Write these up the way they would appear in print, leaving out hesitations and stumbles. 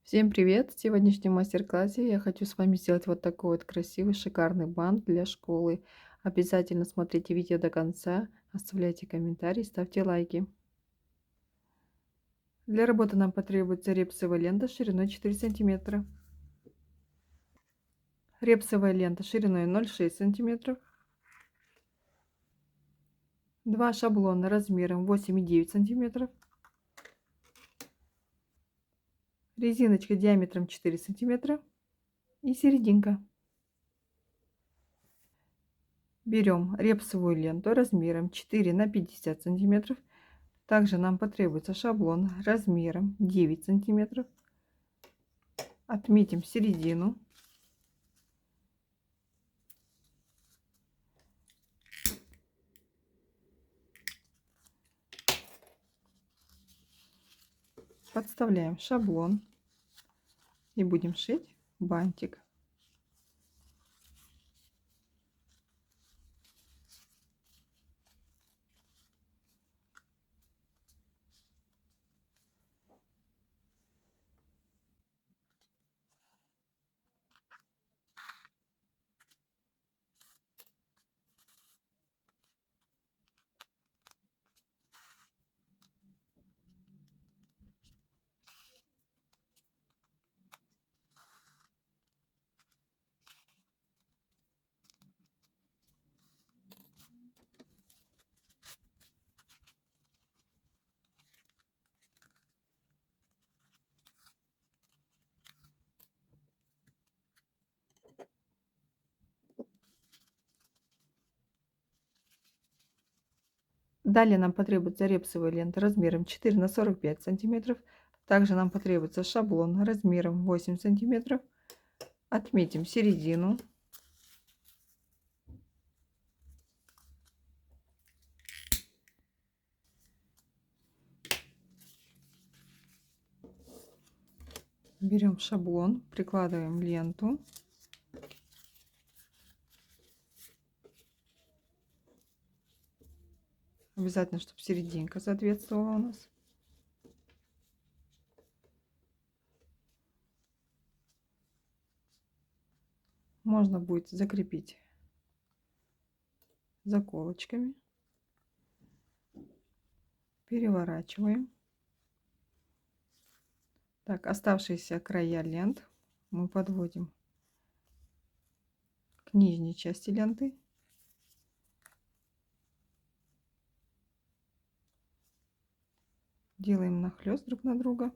Всем привет! В сегодняшнем мастер-классе я хочу с вами сделать вот такой вот красивый, шикарный бант для школы. Обязательно смотрите видео до конца, оставляйте комментарии, ставьте лайки. Для работы нам потребуется репсовая лента шириной 4 сантиметра, репсовая лента шириной 0,6 сантиметров, два шаблона размером 8,9 сантиметров, резиночка диаметром 4 сантиметра и серединка. Берем репсовую ленту размером 4 на 50 сантиметров. Также нам потребуется шаблон размером 9 сантиметров. Отметим середину. Подставляем шаблон и будем шить бантик. Далее нам потребуется репсовая лента размером 4 на 45 сантиметров. Также нам потребуется шаблон размером 8 сантиметров. Отметим середину. Берем шаблон, прикладываем ленту. Обязательно, чтобы серединка соответствовала у нас. Можно будет закрепить заколочками. Переворачиваем. Так, оставшиеся края лент мы подводим к нижней части ленты. Делаем нахлест друг на друга.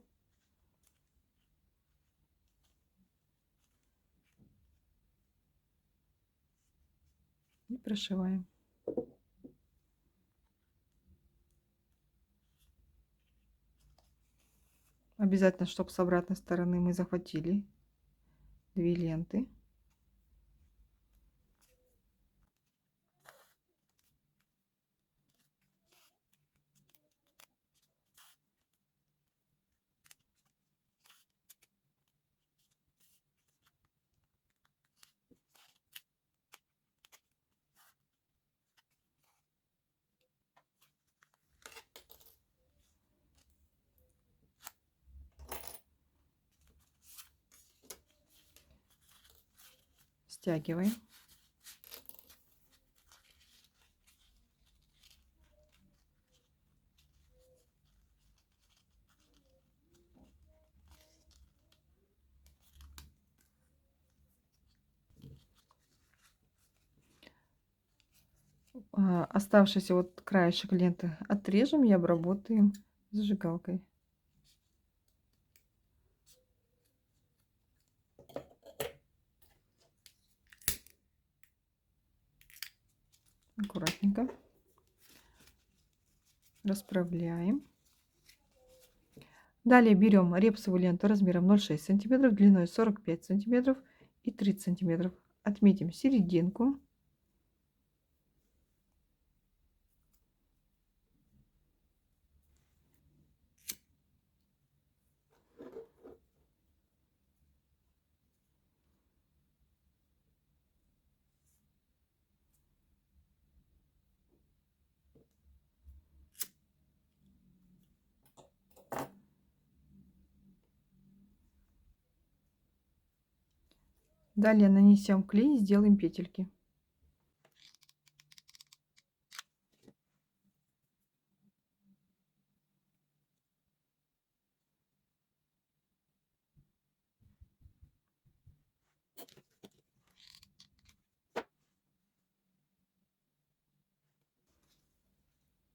И прошиваем. Обязательно, чтобы с обратной стороны мы захватили 2 ленты. Стягиваем. Оставшийся вот краешек ленты отрежем и обработаем зажигалкой. Аккуратненько расправляем. Далее берем репсовую ленту размером 0,6 сантиметров, длиной 45 сантиметров и 30 сантиметров. Отметим серединку. Далее нанесем клей и сделаем петельки.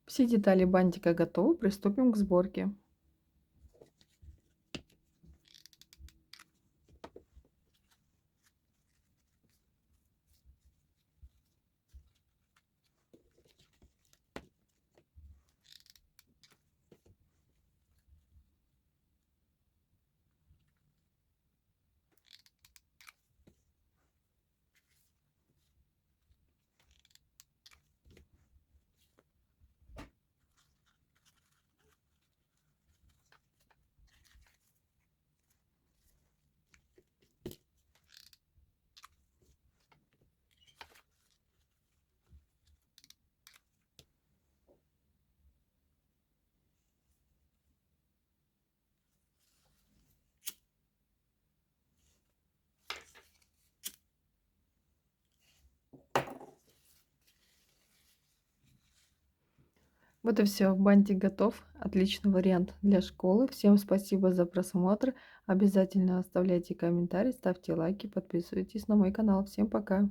Все детали бантика готовы, приступим к сборке. Вот и все, бантик готов. Отличный вариант для школы. Всем спасибо за просмотр. Обязательно оставляйте комментарии, ставьте лайки, подписывайтесь на мой канал. Всем пока!